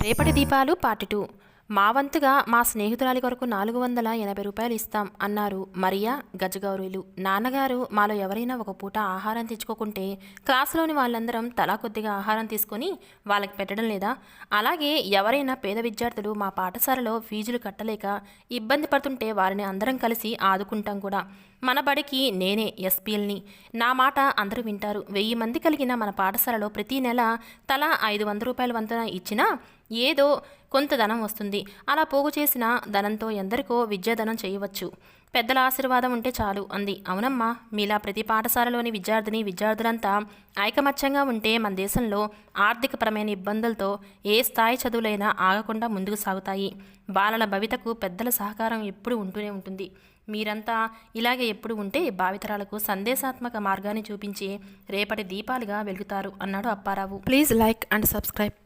రేపటి దీపాలు పార్ట్ 2. మా వంతుగా మా స్నేహితురాలి కొరకు 480 రూపాయలు ఇస్తాం అన్నారు మరియా గజగౌరీలు. నాన్నగారు మాలో ఎవరైనా ఒక పూట ఆహారం తెచ్చుకోకుంటే క్లాసులోని వాళ్ళందరం తలా కొద్దిగా ఆహారం తీసుకొని వాళ్ళకి పెట్టడం లేదా? అలాగే ఎవరైనా పేద విద్యార్థులు మా పాఠశాలలో ఫీజులు కట్టలేక ఇబ్బంది పడుతుంటే వారిని అందరం కలిసి ఆదుకుంటాం కూడా. మన బడికి నేనే ఎస్పీఎల్ని. నా మాట అందరూ వింటారు. 1000 మంది కలిగిన మన పాఠశాలలో ప్రతి నెల తలా 500 రూపాయల వంతున ఇచ్చినా ఏదో కొంత ధనం వస్తుంది. అలా పోగు చేసిన ధనంతో ఎందరికో విద్యాధనం చేయవచ్చు. పెద్దల ఆశీర్వాదం ఉంటే చాలు అంది. అవునమ్మా, మీలా ప్రతి పాఠశాలలోని విద్యార్థులంతా ఐకమత్యంగా ఉంటే మన దేశంలో ఆర్థికపరమైన ఇబ్బందులతో ఏ స్థాయి చదువులైనా ఆగకుండా ముందుకు సాగుతాయి. బాలల భవితకు పెద్దల సహకారం ఎప్పుడు ఉంటూనే ఉంటుంది. మీరంతా ఇలాగే ఎప్పుడు ఉంటే భావితరాలకు సందేశాత్మక మార్గాన్ని చూపించి రేపటి దీపాలుగా వెలుగుతారు అన్నాడు Apparao. Please like and subscribe.